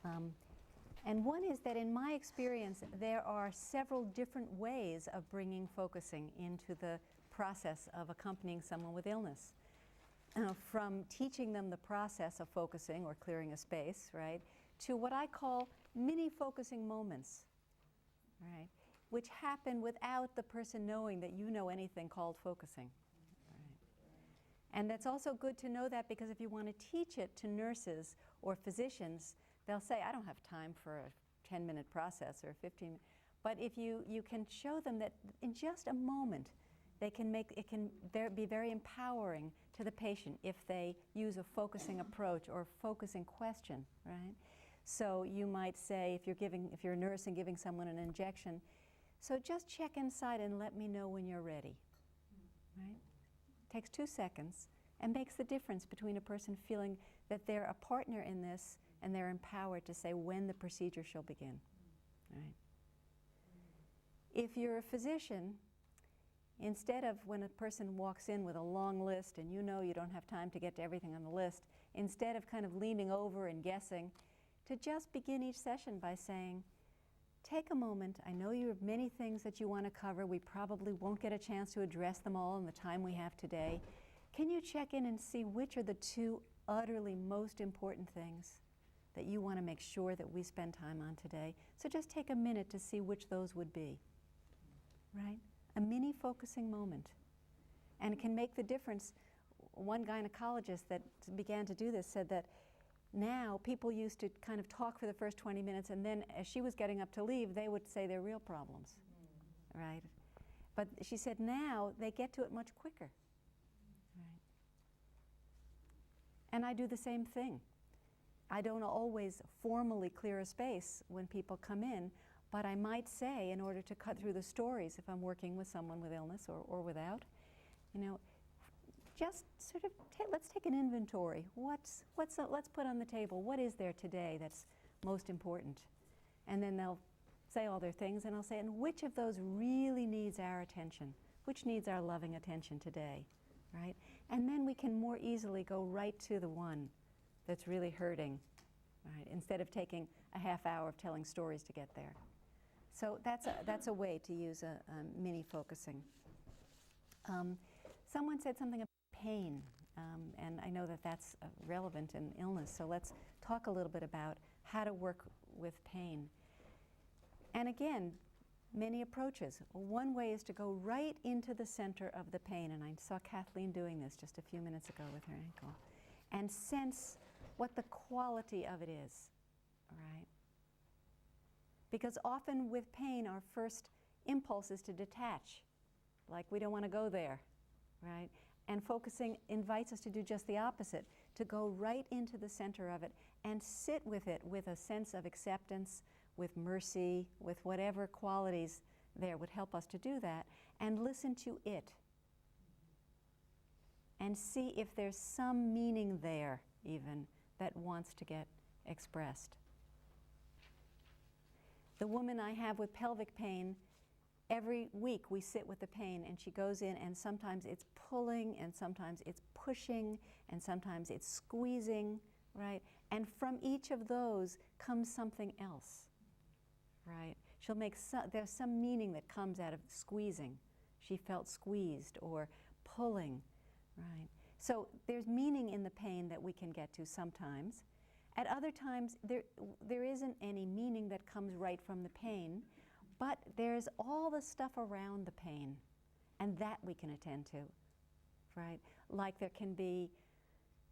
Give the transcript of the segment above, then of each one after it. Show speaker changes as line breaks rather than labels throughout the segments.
And one is that in my experience, there are several different ways of bringing focusing into the process of accompanying someone with illness. From teaching them the process of focusing or clearing a space, right, to what I call mini focusing moments, right, which happen without the person knowing that you know anything called focusing. Right. And that's also good to know that, because if you want to teach it to nurses or physicians, they'll say, I don't have time for a 10-minute process or a 15-minute. But if you can show them that in just a moment, they can make it be very empowering to the patient if they use a focusing approach or a focusing question, right? So you might say, if you're a nurse and giving someone an injection, so just check inside and let me know when you're ready, right? Takes 2 seconds and makes the difference between a person feeling that they're a partner in this and they're empowered to say when the procedure shall begin, right? If you're a physician, instead of when a person walks in with a long list and you know you don't have time to get to everything on the list, instead of kind of leaning over and guessing, to just begin each session by saying, take a moment, I know you have many things that you want to cover, we probably won't get a chance to address them all in the time we have today. Can you check in and see which are the 2 utterly most important things that you want to make sure that we spend time on today? So just take a minute to see which those would be, right? A mini focusing moment. And it can make the difference. One gynecologist that began to do this said that now people used to kind of talk for the first 20 minutes, and then as she was getting up to leave, they would say their real problems, right? But she said now they get to it much quicker, right? And I do the same thing. I don't always formally clear a space when people come in, but I might say, in order to cut through the stories, if I'm working with someone with illness or without, you know, just sort of let's take an inventory. Let's put on the table, what is there today that's most important? And then they'll say all their things, and I'll say, and which of those really needs our attention? Which needs our loving attention today, right? And then we can more easily go right to the one that's really hurting, right? Instead of taking a half hour of telling stories to get there. So that's a way to use a mini focusing. Someone said something about pain, and I know that that's relevant in illness, so let's talk a little bit about how to work with pain. And again, many approaches. One way is to go right into the center of the pain, and I saw Kathleen doing this just a few minutes ago with her ankle, and sense what the quality of it is, all right? Because often with pain, our first impulse is to detach, like we don't want to go there, right? And focusing invites us to do just the opposite, to go right into the center of it and sit with it with a sense of acceptance, with mercy, with whatever qualities there would help us to do that, and listen to it. And see if there's some meaning there, even, that wants to get expressed. The woman I have with pelvic pain, every week we sit with the pain, and she goes in, and sometimes it's pulling, and sometimes it's pushing, and sometimes it's squeezing, right? And from each of those comes something else, right? She'll make there's some meaning that comes out of squeezing. She felt squeezed, or pulling, right? So there's meaning in the pain that we can get to sometimes. At other times, there isn't any meaning that comes right from the pain, but there's all the stuff around the pain, and that we can attend to, right? Like there can be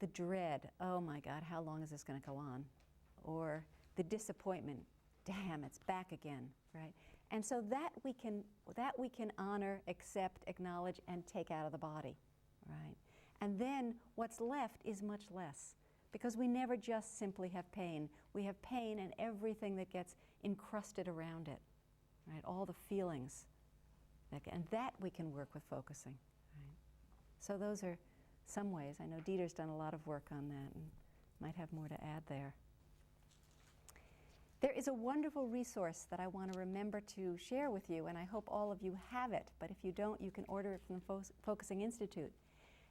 the dread, oh my God, how long is this going to go on? Or the disappointment, damn, it's back again, right? And so that we can honor, accept, acknowledge, and take out of the body, right? And then what's left is much less. Because we never just simply have pain. We have pain and everything that gets encrusted around it, right? All the feelings. And that we can work with focusing, right? So those are some ways. I know Dieter's done a lot of work on that and might have more to add there. There is a wonderful resource that I want to remember to share with you, and I hope all of you have it, but if you don't, you can order it from the Focusing Institute.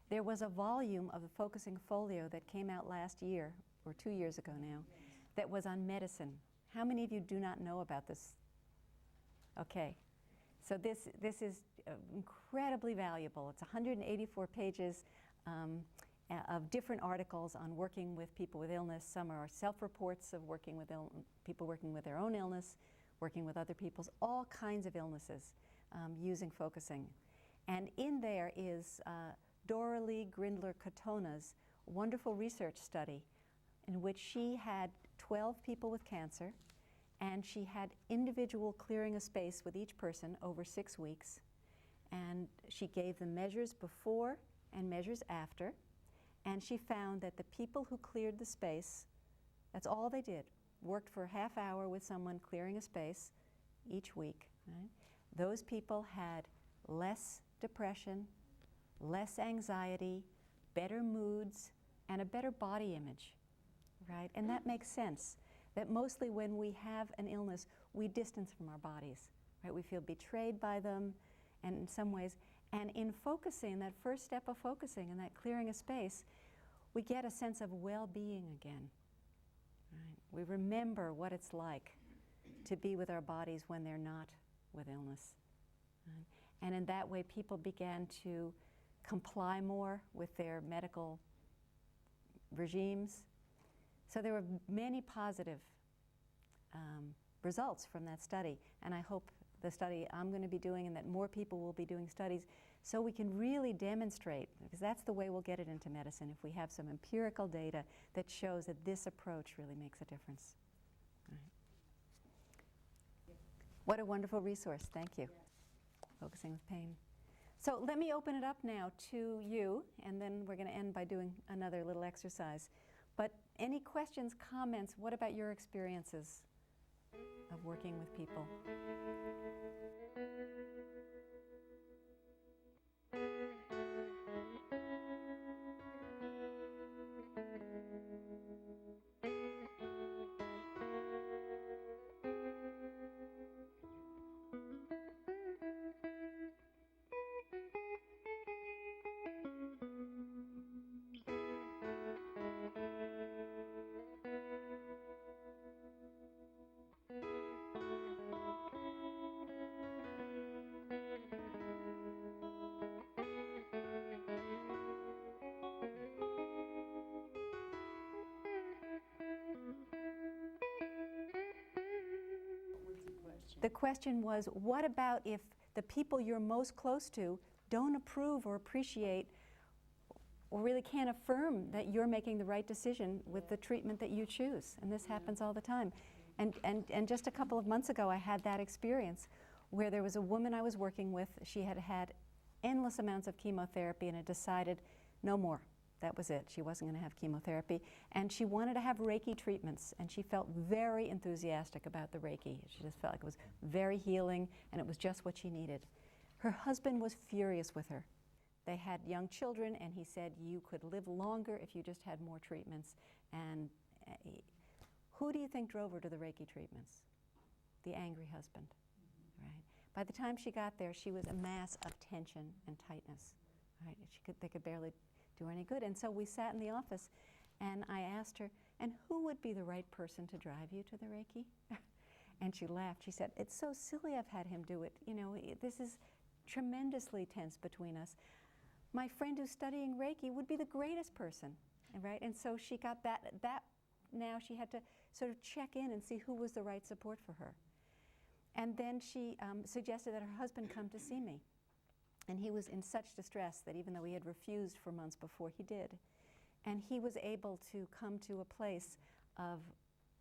There was a volume of the Focusing Folio that came out last year, or 2 years ago now, that was on medicine. How many of you do not know about this? Okay. So this is incredibly valuable. It's 184 pages of different articles on working with people with illness. Some are self-reports of working with people working with their own illness, working with other people's, all kinds of illnesses using focusing. And in there is Doralee Grindler-Katona's wonderful research study in which she had 12 people with cancer, and she had individual clearing of space with each person over 6 weeks. And she gave them measures before and measures after. And she found that the people who cleared the space, that's all they did, worked for a half hour with someone clearing a space each week. Right? Those people had less depression, less anxiety, better moods, and a better body image. Right? And that makes sense. That mostly when we have an illness, we distance from our bodies. Right? We feel betrayed by them, and in some ways. And in focusing, that first step of focusing and that clearing of space, we get a sense of well-being again. Right? We remember what it's like to be with our bodies when they're not with illness. Right? And in that way, people began to comply more with their medical regimes. So there were many positive results from that study, and I hope the study I'm going to be doing and that more people will be doing studies so we can really demonstrate, because that's the way we'll get it into medicine, if we have some empirical data that shows that this approach really makes a difference. Right. What a wonderful resource. Thank you. Focusing with pain. So let me open it up now to you, and then we're going to end by doing another little exercise. But any questions, comments? What about your experiences of working with people? The question was, what about if the people you're most close to don't approve or appreciate or really can't affirm that you're making the right decision with the treatment that you choose? And this happens all the time. And just a couple of months ago, I had that experience where there was a woman I was working with. She had had endless amounts of chemotherapy and had decided no more. That was it. She wasn't going to have chemotherapy. And she wanted to have Reiki treatments, and she felt very enthusiastic about the Reiki. She just felt like it was very healing, and it was just what she needed. Her husband was furious with her. They had young children, and he said, you could live longer if you just had more treatments. And who do you think drove her to the Reiki treatments? The angry husband, right? By the time she got there, she was a mass of tension and tightness, right? They could barely do any good. And so we sat in the office, and I asked her, and who would be the right person to drive you to the Reiki? And she laughed. She said, it's so silly I've had him do it. You know, this is tremendously tense between us. My friend who's studying Reiki would be the greatest person, right? And so she got that now she had to sort of check in and see who was the right support for her. And then she suggested that her husband come to see me. And he was in such distress that even though he had refused for months before, he did. And he was able to come to a place of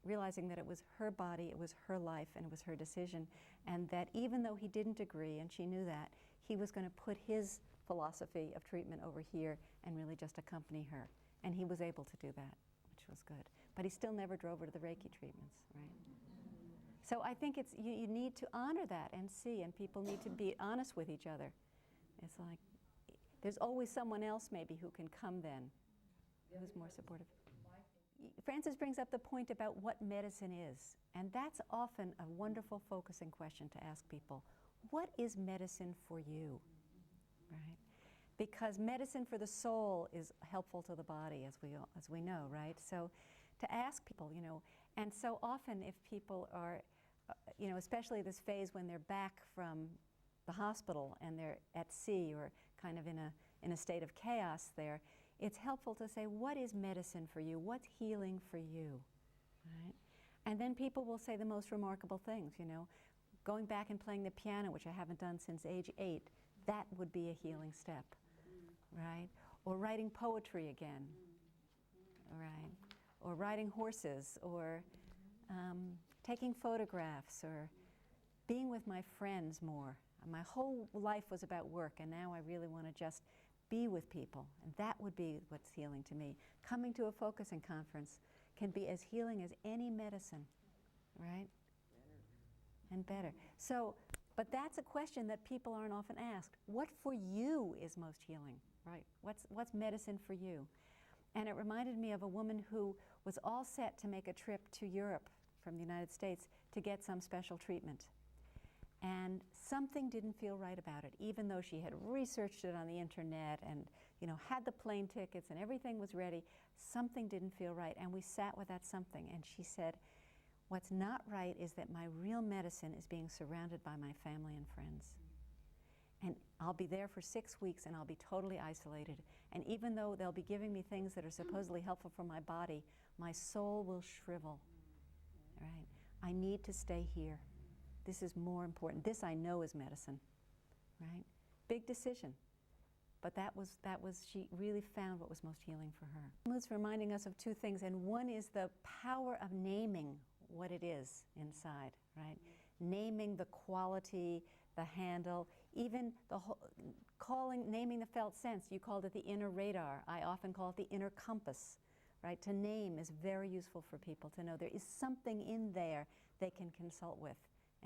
realizing that it was her body, it was her life, and it was her decision. And that even though he didn't agree, and she knew that, he was going to put his philosophy of treatment over here and really just accompany her. And he was able to do that, which was good. But he still never drove her to the Reiki treatments, right? So I think it's, you need to honor that and see, and people need to be honest with each other. It's like, there's always someone else maybe who can come then, who's more supportive. Frances brings up the point about what medicine is, and that's often a wonderful focusing question to ask people. What is medicine for you, right? Because medicine for the soul is helpful to the body, as we know, right? So to ask people, you know, And so often if people are, you know, especially this phase when they're back from the hospital and they're at sea or kind of in a state of chaos there, it's helpful to say, what is medicine for you? What's healing for you? Right? And then people will say the most remarkable things, you know. Going back and playing the piano, which I haven't done since age 8, that would be a healing step, right? Or writing poetry again, right? Or riding horses, or taking photographs, or being with my friends more. My whole life was about work, and now I really want to just be with people, and that would be what's healing to me. Coming to a focusing conference can be as healing as any medicine, right? And better. So, but that's a question that people aren't often asked. What for you is most healing, right? What's medicine for you? And it reminded me of a woman who was all set to make a trip to Europe from the United States to get some special treatment. And something didn't feel right about it, even though she had researched it on the internet and, you know, had the plane tickets and everything was ready. Something didn't feel right, and we sat with that something. And she said, what's not right is that my real medicine is being surrounded by my family and friends. And I'll be there for 6 weeks and I'll be totally isolated. And even though they'll be giving me things that are supposedly helpful for my body, my soul will shrivel, right? I need to stay here. This is more important. This I know is medicine, right? Big decision. But that was, she really found what was most healing for her. It's reminding us of two things, and one is the power of naming what it is inside, right? Naming the quality, the handle, even the whole, naming the felt sense. You called it the inner radar. I often call it the inner compass, right? To name is very useful for people to know there is something in there they can consult with,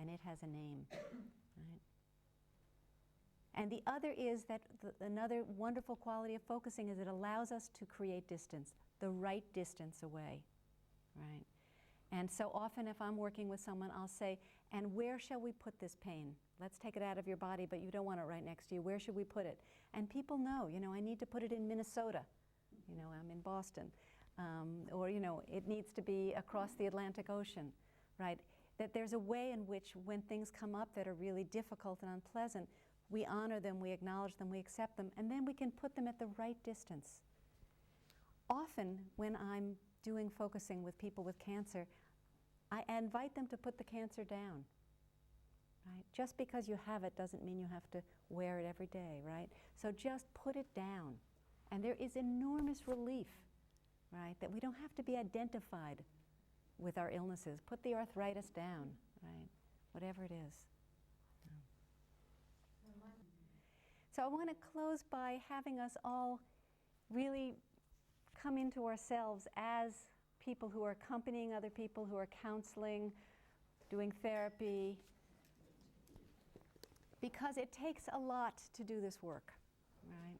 and it has a name, right? And the other is that another wonderful quality of focusing is it allows us to create distance, the right distance away, right? And so often if I'm working with someone, I'll say, and where shall we put this pain? Let's take it out of your body, but you don't want it right next to you. Where should we put it? And people know, you know, I need to put it in Minnesota. You know, I'm in Boston. Or, you know, it needs to be across the Atlantic Ocean, right? That there's a way in which when things come up that are really difficult and unpleasant, we honor them, we acknowledge them, we accept them, and then we can put them at the right distance. Often when I'm doing focusing with people with cancer, I invite them to put the cancer down, right? Just because you have it doesn't mean you have to wear it every day, right? So just put it down. And there is enormous relief, right? That we don't have to be identified with our illnesses. Put the arthritis down, right? Whatever it is. So I want to close by having us all really come into ourselves as people who are accompanying other people, who are counseling, doing therapy, because it takes a lot to do this work, right?